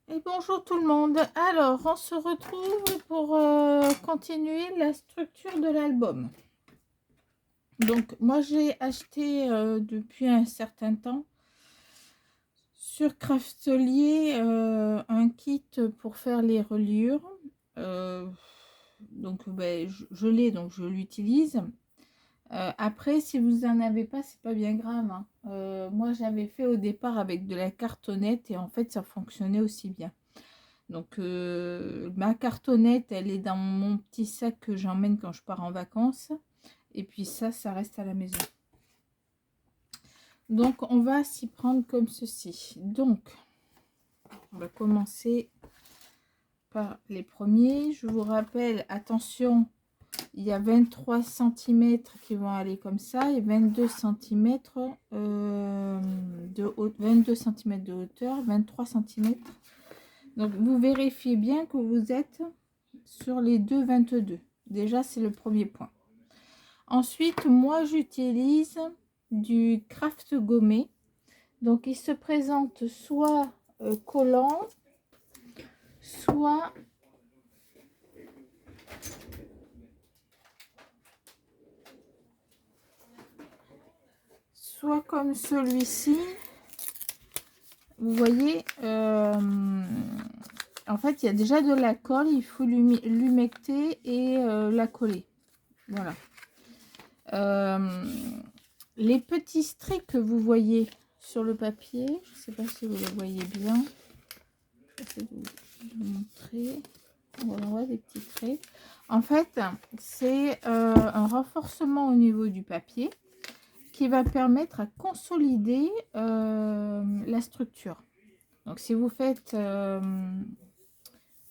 Et bonjour tout le monde. Alors, on se retrouve pour continuer la structure de l'album. Donc, moi, j'ai acheté depuis un certain temps sur Craftelier un kit pour faire les reliures. Donc, ben, je l'ai, donc je l'utilise. Après, si vous n'en avez pas, c'est pas bien grave, hein. Moi, j'avais fait au départ avec de la cartonnette et en fait, ça fonctionnait aussi bien. Donc, ma cartonnette, elle est dans mon petit sac que j'emmène quand je pars en vacances. Et puis ça reste à la maison. Donc, on va s'y prendre comme ceci. Donc, on va commencer par les premiers. Je vous rappelle, attention, il y a 23 cm qui vont aller comme ça et 22 cm de hauteur, 23 cm. Donc, vous vérifiez bien que vous êtes sur les deux 22. Déjà, c'est le premier point. Ensuite, moi, j'utilise du craft gommé. Donc, il se présente soit collant, soit comme celui-ci. Vous voyez, en fait, il y a déjà de la colle. Il faut l'humecter et la coller. Voilà. Les petits traits que vous voyez sur le papier, je ne sais pas si vous les voyez bien. Je vais vous montrer. Voilà, des petits traits. En fait, c'est un renforcement au niveau du papier qui va permettre à consolider la structure. Donc, si vous faites,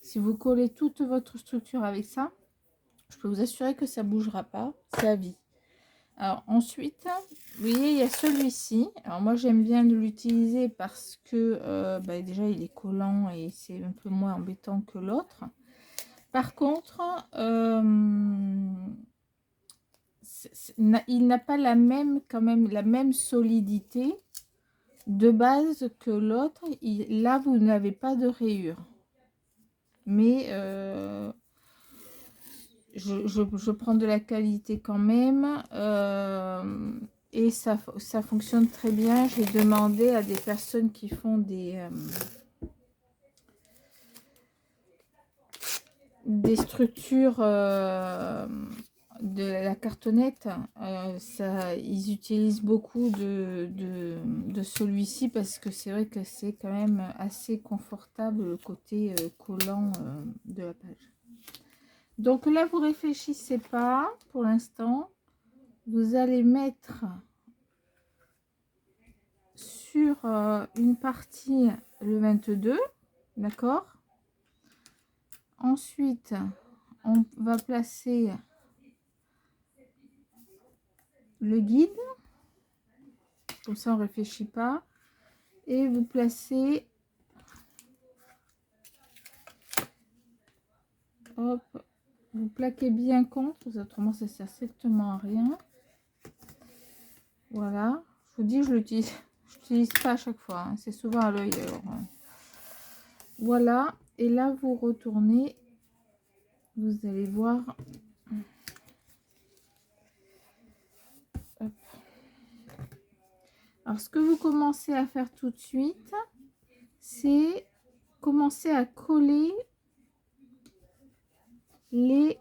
si vous collez toute votre structure avec ça, je peux vous assurer que ça ne bougera pas, c'est à vie. Alors ensuite, vous voyez, il y a celui-ci. Alors moi, j'aime bien l'utiliser parce que bah, déjà, il est collant et c'est un peu moins embêtant que l'autre. Par contre, il n'a pas la même, quand même, la même solidité de base que l'autre. Là, vous n'avez pas de rayures. Mais je prends de la qualité quand même. Et ça fonctionne très bien. J'ai demandé à des personnes qui font des structures de la cartonnette. Ils utilisent beaucoup de celui-ci parce que c'est vrai que c'est quand même assez confortable le côté collant de la page. Donc là, vous réfléchissez pas pour l'instant. Vous allez mettre sur une partie le 22, d'accord. Ensuite, on va placer le guide, comme ça on réfléchit pas, et vous placez, hop, vous plaquez bien contre, autrement ça sert strictement à rien. Voilà, je vous dis, je l'utilise pas à chaque fois, hein. C'est souvent à l'œil. Voilà, et là vous retournez, vous allez voir. Hop. Alors ce que vous commencez à faire tout de suite, c'est commencer à coller les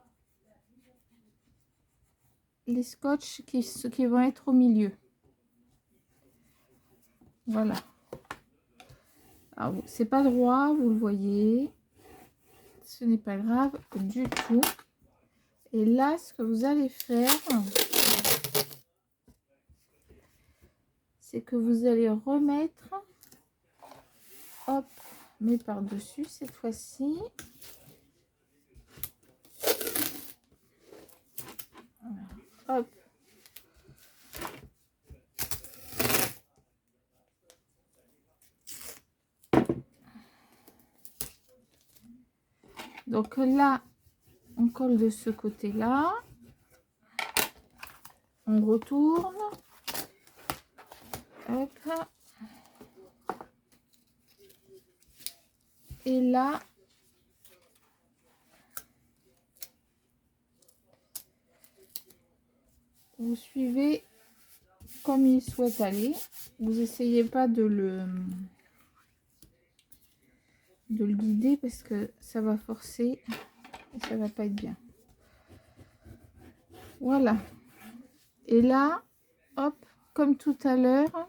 scotch qui vont être au milieu. Voilà. Alors, c'est pas droit, vous le voyez. Ce n'est pas grave du tout. Et là, ce que vous allez faire, c'est que vous allez remettre, hop, mais par-dessus cette fois-ci. Voilà. Hop. Donc là, on colle de ce côté-là. On retourne. Hop. Et là, vous suivez comme il souhaite aller. Vous essayez pas de le guider parce que ça va forcer et ça va pas être bien. Voilà. Et là, hop, comme tout à l'heure,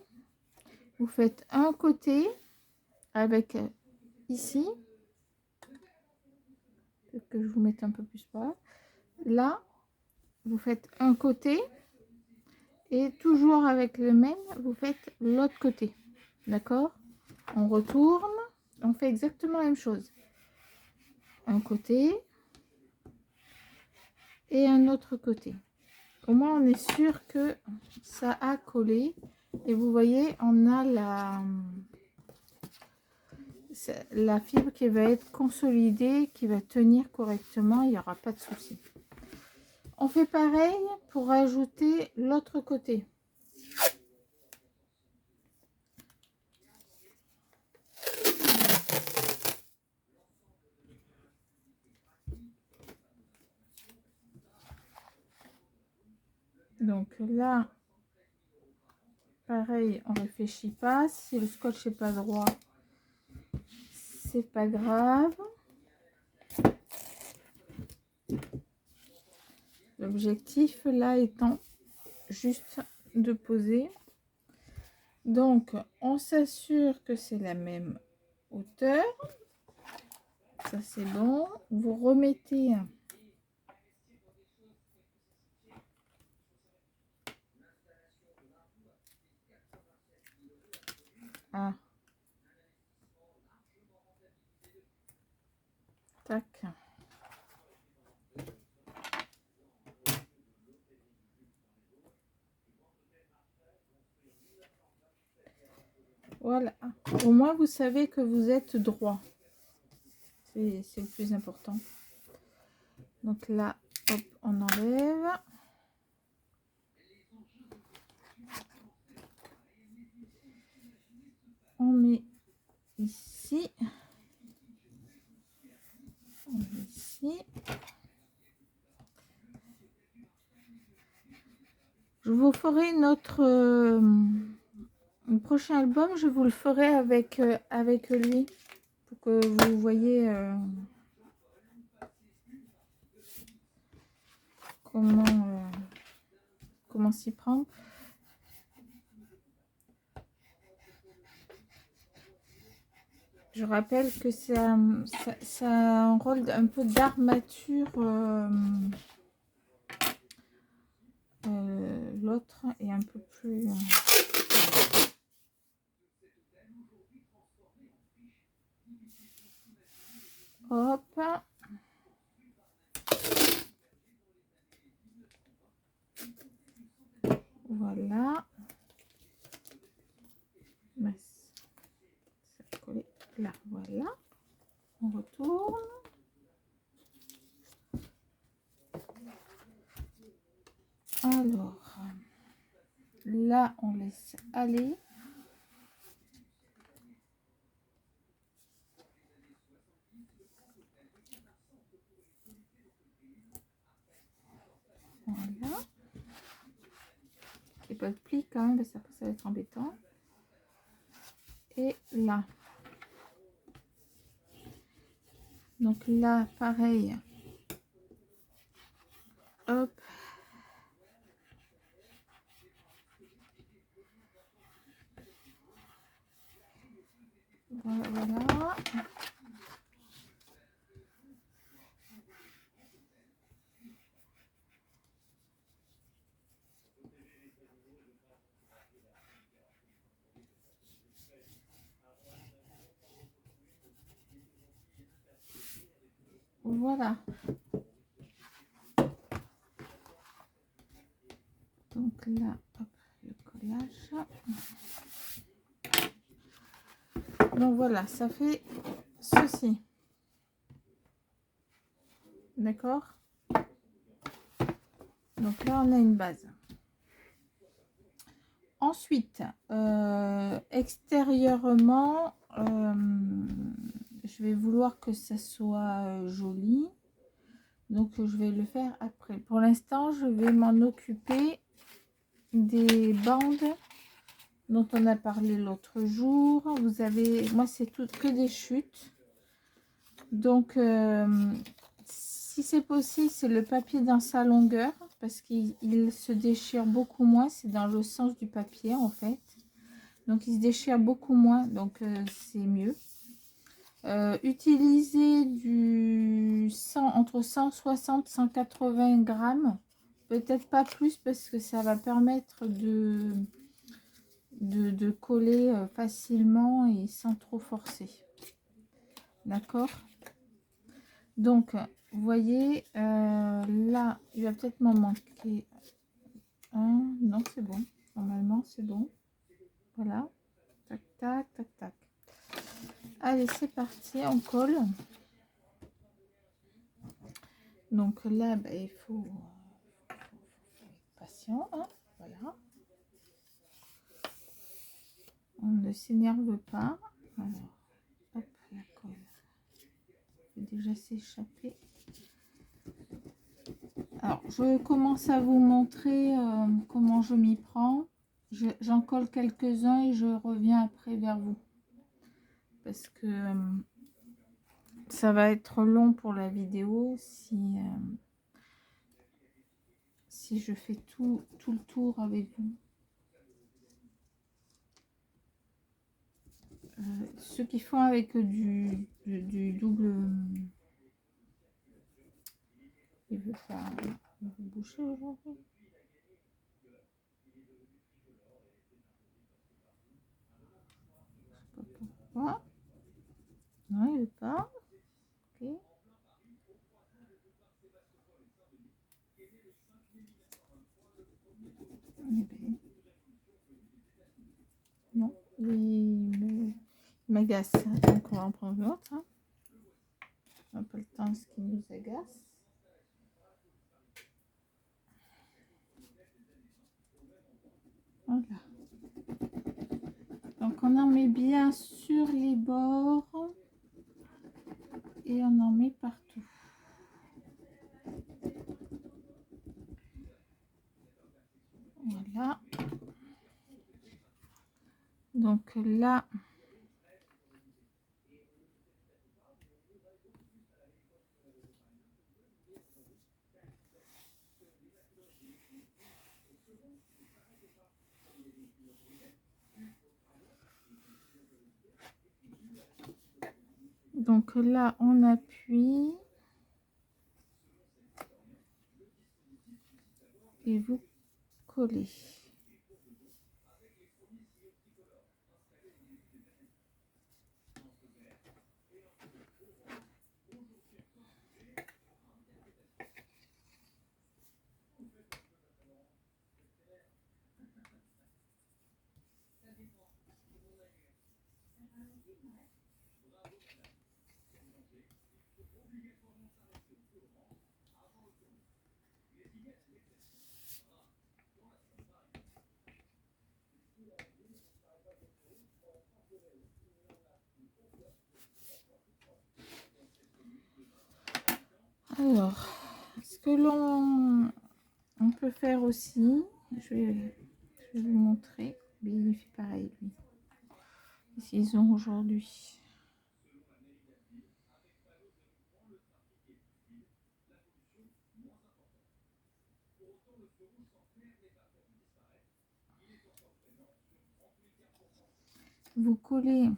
vous faites un côté avec ici. Peut-être que je vous mette un peu plus par là. Là, vous faites un côté et toujours avec le même, vous faites l'autre côté. D'accord? On retourne, on fait exactement la même chose. Un côté et un autre côté. Au moins, on est sûr que ça a collé. Et vous voyez, on a la fibre qui va être consolidée, qui va tenir correctement. Il n'y aura pas de souci. On fait pareil pour ajouter l'autre côté. Donc là, pareil, on réfléchit pas. Si le scotch n'est pas droit, c'est pas grave. L'objectif là étant juste de poser. Donc, on s'assure que c'est la même hauteur. Ça, c'est bon. Vous remettez à tac. Voilà. Au moins, vous savez que vous êtes droit. C'est le plus important. Donc là, hop, on enlève. On met ici. On met ici. Je vous ferai notre prochain album. Je vous le ferai avec lui pour que vous voyez comment s'y prendre. Je rappelle que ça a un rôle un peu d'armature. L'autre est un peu plus... Hop. Voilà. Ça colle là, voilà. On retourne. Alors, là, on laisse aller. Voilà. Et pas de pli quand même, parce que ça va être embêtant. Et là. Donc là, pareil. Hop. Voilà, voilà. Voilà. Donc là, hop, le collage. Donc voilà, ça fait ceci. D'accord? Donc là, on a une base. Ensuite, extérieurement, je vais vouloir que ça soit joli. Donc, je vais le faire après. Pour l'instant, je vais m'en occuper des bandes dont on a parlé l'autre jour. Vous avez, moi, c'est tout que des chutes. Donc, si c'est possible, c'est le papier dans sa longueur parce qu'il se déchire beaucoup moins. C'est dans le sens du papier, en fait. Donc, il se déchire beaucoup moins. Donc, c'est mieux. Utilisez du 100, entre 160 et 180 grammes. Peut-être pas plus parce que ça va permettre de coller facilement et sans trop forcer. D'accord? Donc, vous voyez, là, il va peut-être m'en manquer un. Non, c'est bon. Normalement, c'est bon. Voilà. Tac, tac, tac, tac. Allez, c'est parti. On colle. Donc là, bah, il faut être patient. Hein, voilà. On ne s'énerve pas. Alors, hop, la colle. Il faut déjà s'échapper. Alors, je commence à vous montrer comment je m'y prends. J'en colle quelques-uns et je reviens après vers vous. Parce que ça va être long pour la vidéo si je fais tout le tour avec vous. Ceux qui font avec du double... Il veut faire boucher aujourd'hui. Je sais pas pourquoi. Non, il veut pas. Ok. Eh ben, non, il m'agace. Donc on va en prendre l'autre. Hein. On n'a pas le temps, ce qui nous agace. Voilà. Donc on en met bien sur les bords et on en met partout. Voilà. Donc là, on appuie et vous collez. Alors, ce que on peut faire aussi, je vais vous montrer. Il fait pareil, lui. Ils ont aujourd'hui. Vous collez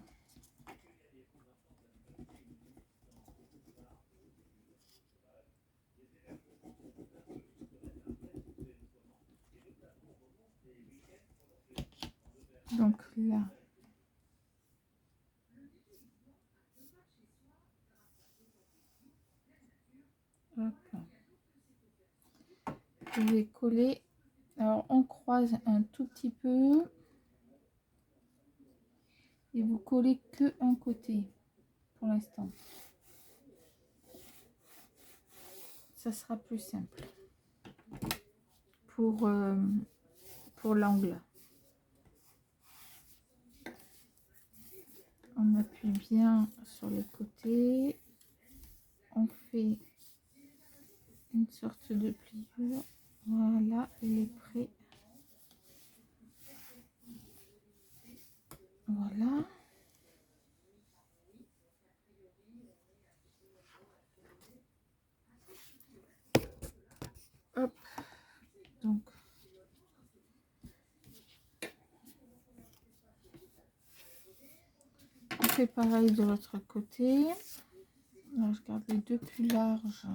donc là. Hop. Je vais coller. Alors on croise un tout petit peu et vous collez que un côté pour l'instant. Ça sera plus simple pour l'angle. On appuie bien sur les côtés. On fait une sorte de pliure. Voilà, il est prêt. Voilà. Hop. Donc, on fait pareil de l'autre côté. Là, je garde les deux plus larges.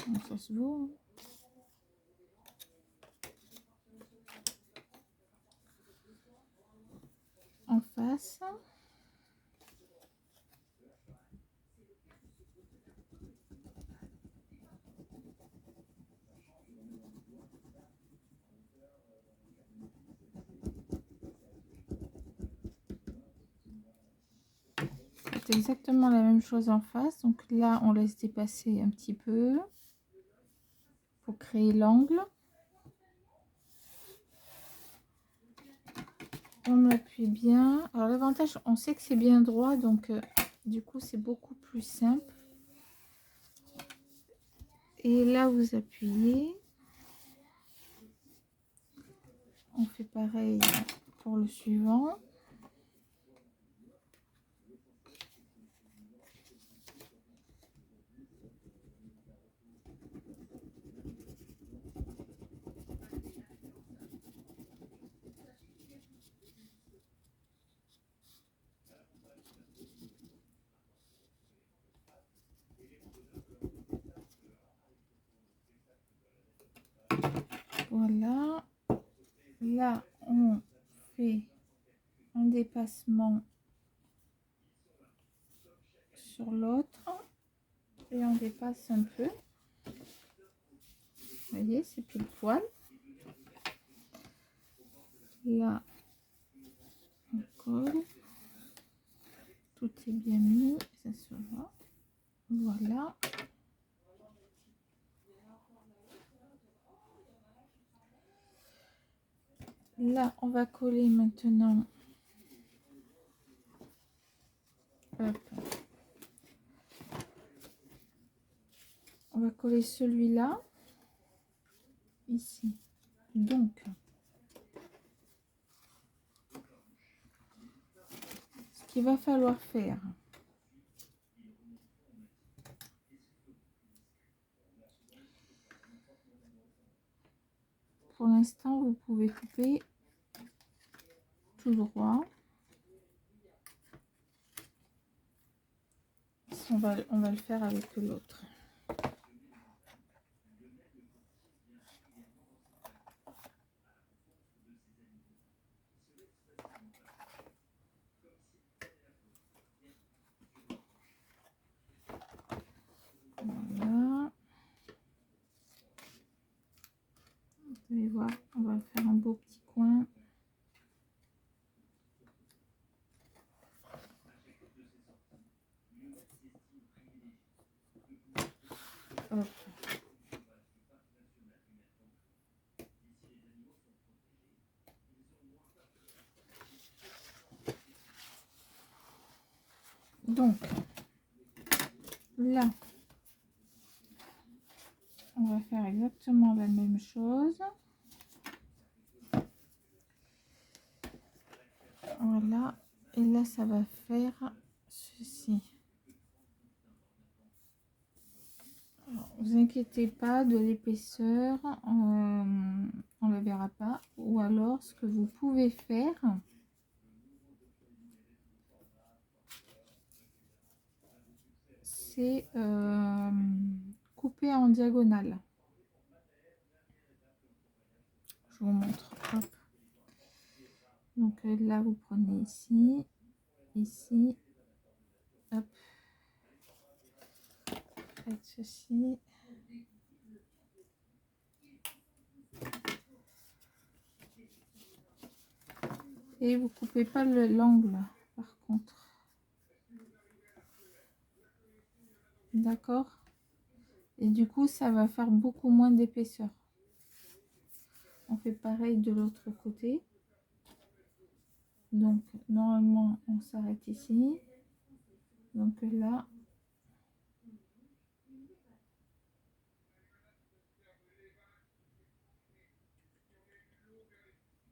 Donc, ça se voit. En face. C'est exactement la même chose en face. Donc là, on laisse dépasser un petit peu pour créer l'angle. On appuie bien. Alors l'avantage, on sait que c'est bien droit, donc du coup c'est beaucoup plus simple. Et là vous appuyez. On fait pareil pour le suivant. Voilà. Là on fait un dépassement sur l'autre et on dépasse un peu. Vous voyez, c'est pile poil. Là on colle. Tout est bien mis, ça se voit. Voilà. Là, on va coller maintenant. Hop. On va coller celui-là ici. Donc, ce qu'il va falloir faire, pour l'instant, vous pouvez couper tout droit. On va le faire avec l'autre. Voilà. Vous allez voir, on va faire un beau petit coin. Hop. Donc, là, on va faire exactement la même chose. Voilà. Et là, ça va faire ceci. Vous inquiétez pas de l'épaisseur, on ne la verra pas. Ou alors, ce que vous pouvez faire, c'est couper en diagonale. Je vous montre. Hop. Donc là, vous prenez ici, ici, hop, faites ceci. Et vous coupez pas l'angle, par contre. D'accord? Et du coup, ça va faire beaucoup moins d'épaisseur. On fait pareil de l'autre côté. Donc normalement on s'arrête ici. Donc là,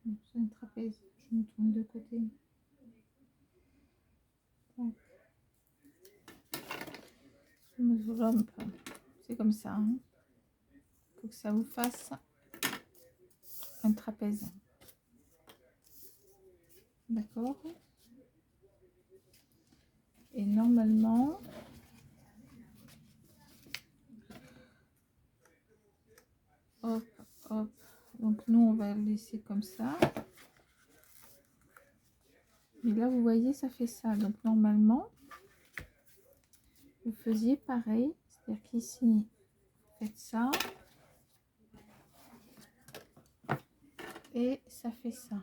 c'est un trapèze, je me tourne de côté. Je me trompe. C'est comme ça. Hein. Faut que ça vous fasse un trapèze. D'accord. Et normalement, hop, hop. Donc nous, on va le laisser comme ça. Mais là, vous voyez, ça fait ça. Donc normalement, vous faisiez pareil. C'est-à-dire qu'ici, faites ça. Et ça fait ça.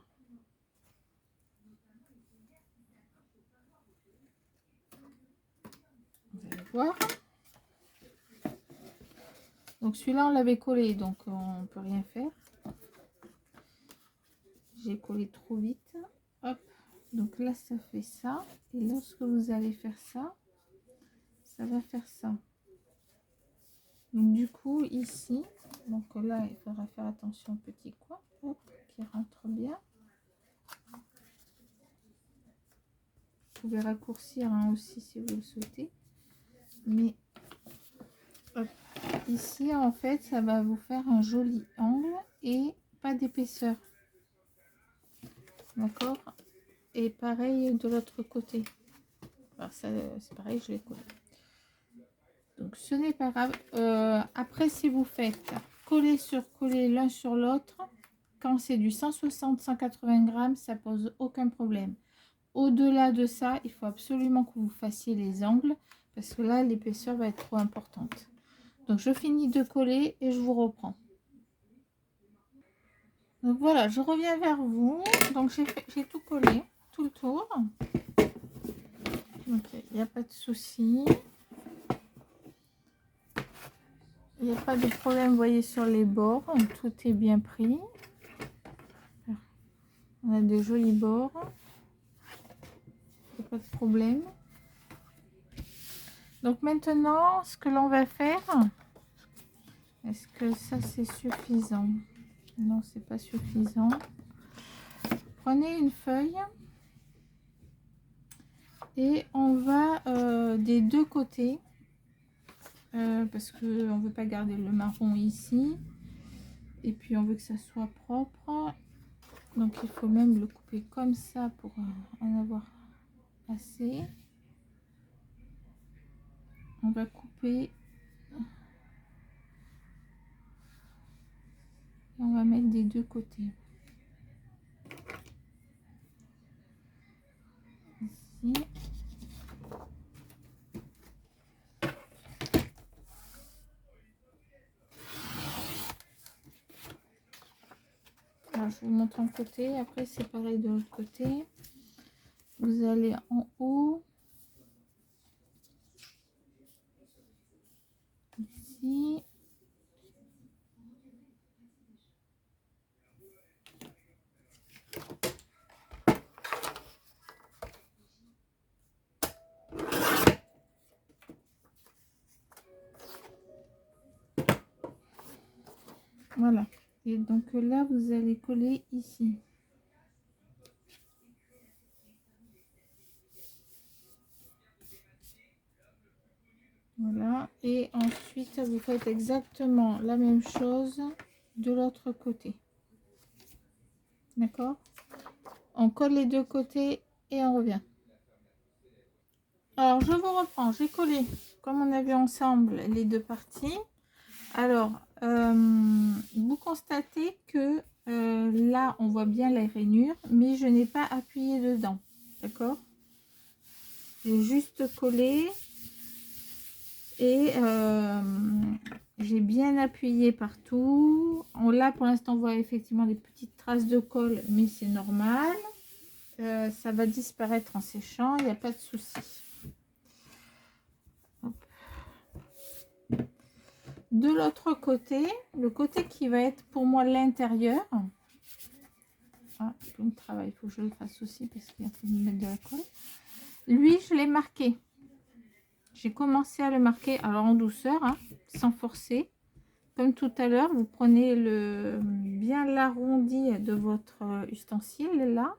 Vous allez voir. Donc celui-là, on l'avait collé, donc on ne peut rien faire. J'ai collé trop vite. Hop. Donc là, ça fait ça. Et lorsque vous allez faire ça, ça va faire ça. Donc du coup, ici, donc là, il faudra faire attention au petit coin. Hop, qui rentre bien. Vous pouvez raccourcir hein, aussi si vous le souhaitez. Mais hop, ici, en fait, ça va vous faire un joli angle et pas d'épaisseur. D'accord. Et pareil de l'autre côté. Alors ça, c'est pareil, je l'ai collé. Donc ce n'est pas grave. Après, si vous faites coller sur coller l'un sur l'autre, quand c'est du 160-180 grammes, ça pose aucun problème. Au-delà de ça, il faut absolument que vous fassiez les angles parce que là, l'épaisseur va être trop importante. Donc je finis de coller et je vous reprends. Donc voilà, je reviens vers vous. Donc j'ai tout collé, tout le tour. Donc il n'y a pas de souci. Il n'y a pas de problème, vous voyez, sur les bords. Tout est bien pris. On a de jolis bords. Il n'y a pas de problème. Donc maintenant, ce que l'on va faire, est-ce que ça c'est suffisant? Non, c'est pas suffisant. Prenez une feuille et on va des deux côtés, parce que on veut pas garder le marron ici. Et puis on veut que ça soit propre. Donc il faut même le couper comme ça pour en avoir assez. On va couper. Et on va mettre des deux côtés. Ici. Alors, je vous montre un côté. Après, c'est pareil de l'autre côté. Vous allez en haut. Ici. Voilà. Et donc là, vous allez coller ici. Voilà. Et ensuite, vous faites exactement la même chose de l'autre côté. D'accord? On colle les deux côtés et on revient. Alors, je vous reprends. J'ai collé, comme on a vu ensemble, les deux parties. Alors, vous constatez que là, on voit bien la rainure, mais je n'ai pas appuyé dedans. D'accord? J'ai juste collé et j'ai bien appuyé partout. Là, pour l'instant, on voit effectivement des petites traces de colle, mais c'est normal. Ça va disparaître en séchant, il n'y a pas de souci. De l'autre côté, le côté qui va être pour moi l'intérieur, Ah, plein de travail, il faut que je le fasse aussi parce qu'il y a fait de mettre de la colle. Lui, je l'ai marqué. J'ai commencé à le marquer, alors en douceur, hein, sans forcer. Comme tout à l'heure, vous prenez bien l'arrondi de votre ustensile, là.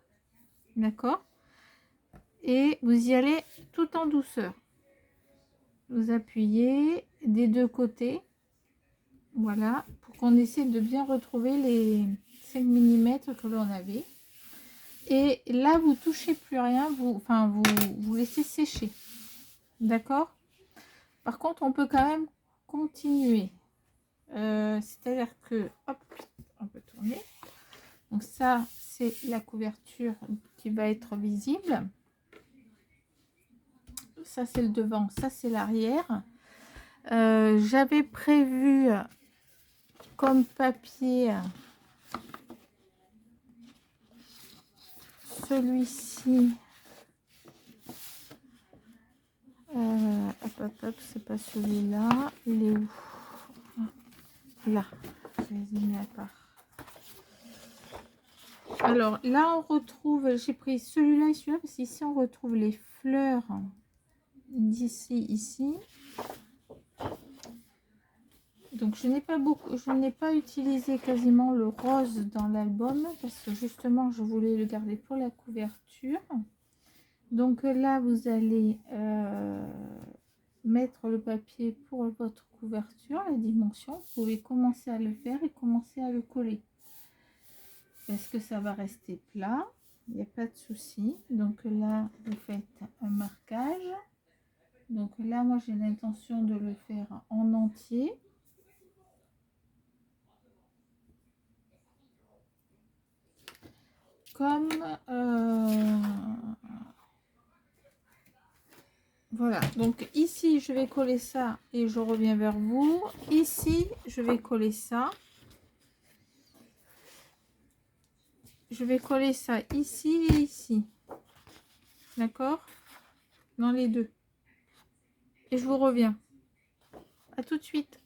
D'accord? Et vous y allez tout en douceur. Vous appuyez des deux côtés. Voilà, pour qu'on essaie de bien retrouver les 5 mm que l'on avait. Et là, vous touchez plus rien, vous laissez sécher. D'accord? Par contre, on peut quand même continuer. C'est-à-dire que, hop, on peut tourner. Donc ça, c'est la couverture qui va être visible. Ça, c'est le devant, ça, c'est l'arrière. J'avais prévu comme papier celui-ci. Hop, c'est pas celui-là. Il est où? Là. Je les ai mis à part. Alors là, on retrouve, j'ai pris celui-là et celui-là parce qu'ici, on retrouve les fleurs d'ici, ici. Donc je n'ai pas utilisé quasiment le rose dans l'album parce que justement, je voulais le garder pour la couverture. Donc là, vous allez mettre le papier pour votre couverture, la dimension. Vous pouvez commencer à le faire et commencer à le coller. Parce que ça va rester plat, il n'y a pas de souci. Donc là, vous faites un marquage. Donc là, moi, j'ai l'intention de le faire en entier. Comme... voilà, donc ici, je vais coller ça et je reviens vers vous. Ici, je vais coller ça. Je vais coller ça ici et ici. D'accord? Dans les deux. Et je vous reviens. À tout de suite.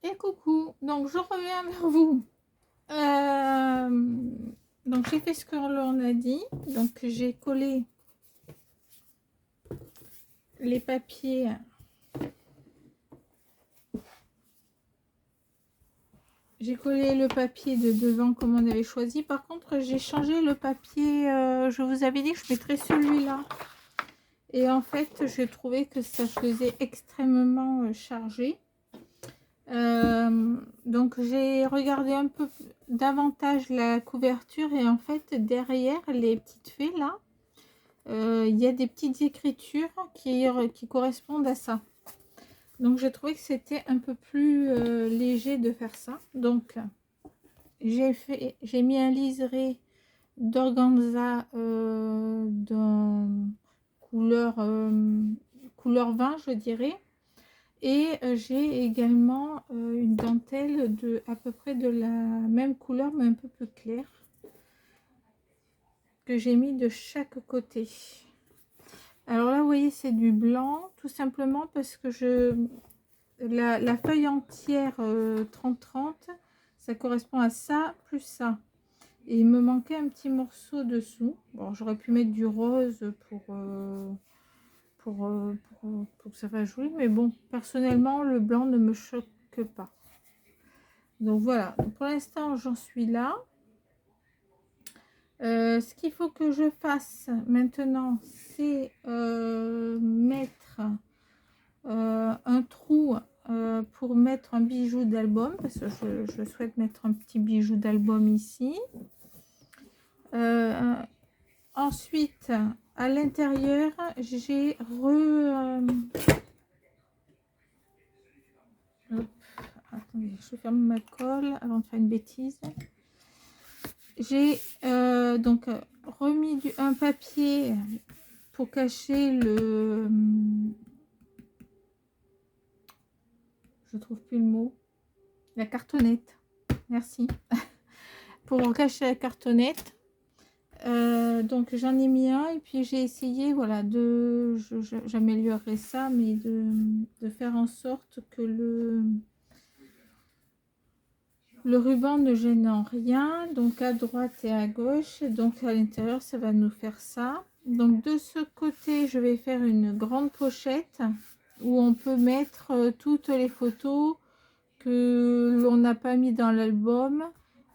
Et coucou. Donc, je reviens vers vous. Donc, j'ai fait ce que l'on a dit. Donc, j'ai collé les papiers. J'ai collé le papier de devant comme on avait choisi. Par contre, j'ai changé le papier. Je vous avais dit que je mettrais celui-là. Et en fait, j'ai trouvé que ça faisait extrêmement chargé. Donc, j'ai regardé un peu davantage la couverture. Et en fait, derrière les petites fées là, il y a des petites écritures qui correspondent à ça. Donc, j'ai trouvé que c'était un peu plus léger de faire ça. Donc, j'ai mis un liseré d'organza de couleur vin, je dirais. Et j'ai également une dentelle à peu près de la même couleur, mais un peu plus claire, que j'ai mis de chaque côté. Alors là, vous voyez, c'est du blanc, tout simplement parce que la feuille entière 30-30, ça correspond à ça, plus ça. Et il me manquait un petit morceau dessous. Bon, j'aurais pu mettre du rose pour que ça fasse joli. Mais bon, personnellement, le blanc ne me choque pas. Donc voilà, pour l'instant, j'en suis là. Ce qu'il faut que je fasse maintenant, c'est mettre un trou pour mettre un bijou d'album, parce que je souhaite mettre un petit bijou d'album ici. Ensuite, à l'intérieur, j'ai attendez, je ferme ma colle avant de faire une bêtise. J'ai donc remis un papier pour cacher le... Je trouve plus le mot. La cartonnette. Merci. Pour cacher la cartonnette. Donc j'en ai mis un et puis j'ai essayé, voilà, j'améliorerai ça, mais de faire en sorte que Le ruban ne gêne en rien, donc à droite et à gauche, donc à l'intérieur ça va nous faire ça. Donc de ce côté je vais faire une grande pochette où on peut mettre toutes les photos que l'on n'a pas mis dans l'album.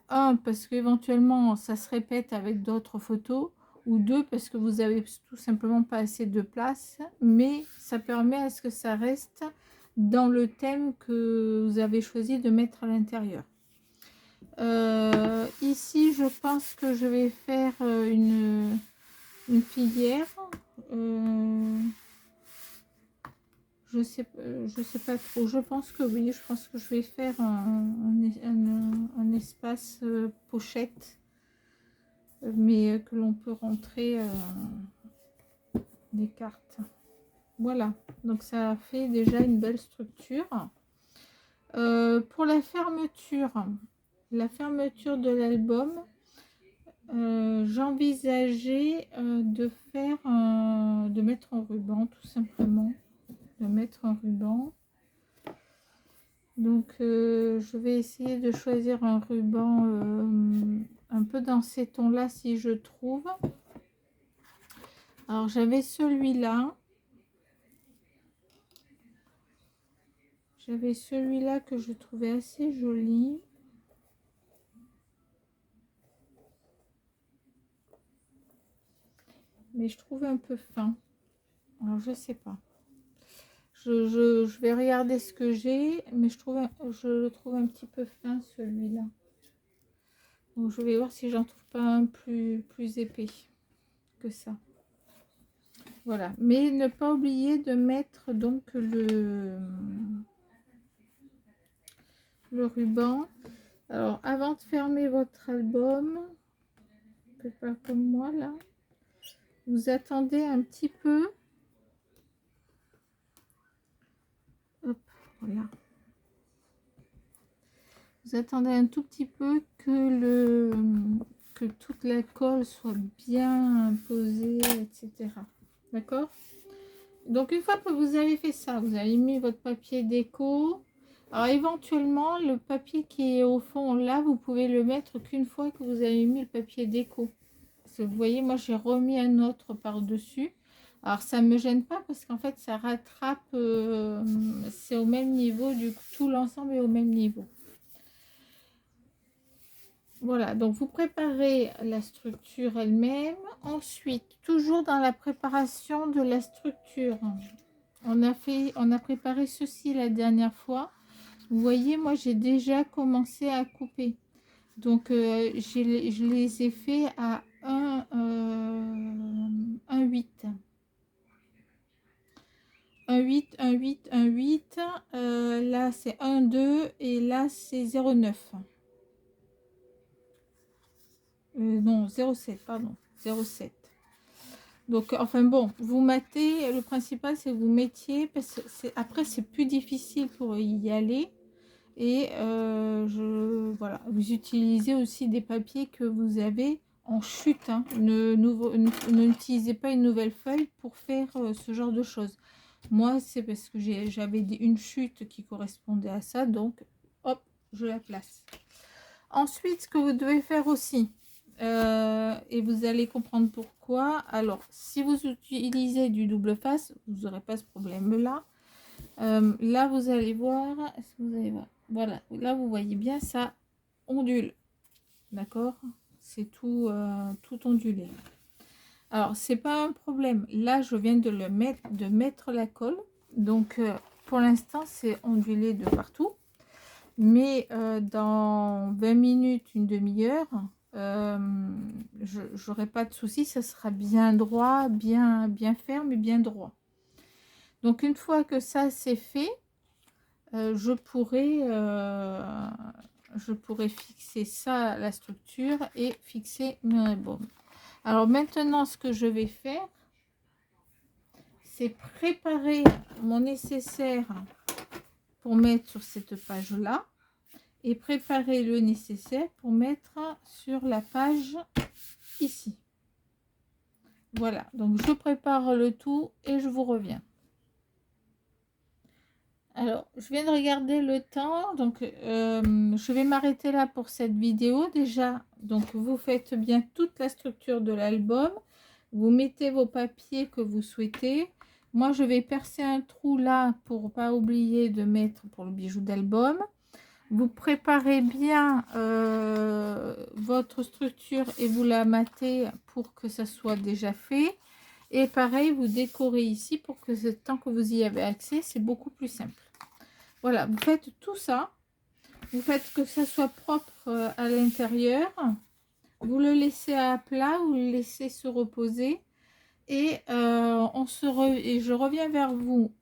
Un, parce qu'éventuellement ça se répète avec d'autres photos, ou deux, parce que vous avez tout simplement pas assez de place, mais ça permet à ce que ça reste dans le thème que vous avez choisi de mettre à l'intérieur. Ici je pense que je vais faire une filière. Je sais pas trop. Je pense que oui. Je pense que je vais faire un espace pochette, mais que l'on peut rentrer des cartes. Voilà. Donc ça fait déjà une belle structure. Pour la fermeture de l'album, j'envisageais de mettre un ruban, tout simplement. De mettre un ruban. Donc je vais essayer de choisir un ruban un peu dans ces tons là si je trouve. Alors j'avais celui-là que je trouvais assez joli, mais je trouve un peu fin. Alors je sais pas, je vais regarder ce que j'ai, mais je le trouve un petit peu fin celui-là. Donc je vais voir si j'en trouve pas un plus épais que ça. Voilà, mais ne pas oublier de mettre donc le ruban. Alors avant de fermer votre album, faites pas comme moi là, vous attendez un petit peu. Hop, voilà. Vous attendez un tout petit peu que toute la colle soit bien posée, etc. D'accord? Donc une fois que vous avez fait ça, vous avez mis votre papier déco. Alors éventuellement le papier qui est au fond là, vous pouvez le mettre qu'une fois que vous avez mis le papier déco. Parce que vous voyez, moi j'ai remis un autre par dessus. Alors ça me gêne pas parce qu'en fait ça rattrape, c'est au même niveau, du coup tout l'ensemble est au même niveau. Voilà, donc vous préparez la structure elle-même. Ensuite, toujours dans la préparation de la structure, on a préparé ceci la dernière fois. Vous voyez, moi j'ai déjà commencé à couper. Donc je les ai fait à 1,8. 1,8, 1,8, 1,8. Là c'est 1,2 et là c'est 0,9. Non, 0,7, pardon, 0,7. Donc, enfin bon, vous matez, le principal c'est que vous mettiez, parce que après c'est plus difficile pour y aller. Et voilà, vous utilisez aussi des papiers que vous avez en chute. Hein. N'utilisez pas une nouvelle feuille pour faire ce genre de choses. Moi, c'est parce que j'avais une chute qui correspondait à ça, donc hop, je la place. Ensuite, ce que vous devez faire aussi, et vous allez comprendre pourquoi. Alors, si vous utilisez du double face, vous n'aurez pas ce problème-là. Là, vous allez voir, est-ce que vous allez voir? Voilà, là, vous voyez bien, ça ondule. D'accord? C'est tout, tout ondulé. Alors, c'est pas un problème. Là, je viens de mettre la colle. Donc, pour l'instant, c'est ondulé de partout. Mais dans 20 minutes, une demi-heure, j'aurai pas de souci, ça sera bien droit, bien ferme et bien droit. Donc une fois que ça c'est fait, je pourrais fixer ça, la structure, et fixer mon album. Alors maintenant, ce que je vais faire, c'est préparer mon nécessaire pour mettre sur cette page là, et préparer le nécessaire pour mettre sur la page ici. Voilà, donc je prépare le tout et je vous reviens. Alors, je viens de regarder le temps, donc je vais m'arrêter là pour cette vidéo. Déjà, donc vous faites bien toute la structure de l'album. Vous mettez vos papiers que vous souhaitez. Moi, je vais percer un trou là pour pas oublier de mettre pour le bijou d'album. Vous préparez bien votre structure et vous la matez pour que ça soit déjà fait. Et pareil, vous décorez ici pour que tant que vous y avez accès, c'est beaucoup plus simple. Voilà, vous faites tout ça. Vous faites que ça soit propre à l'intérieur. Vous le laissez à plat, vous le laissez se reposer. Et, et je reviens vers vous.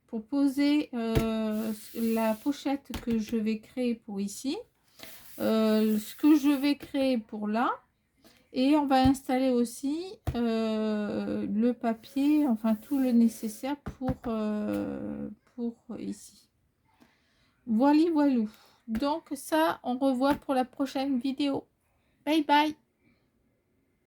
Pour poser la pochette que je vais créer pour ici. Ce que je vais créer pour là. Et on va installer aussi le papier, enfin tout le nécessaire pour ici. Voilà, voilou. Donc ça, on revoit pour la prochaine vidéo. Bye bye.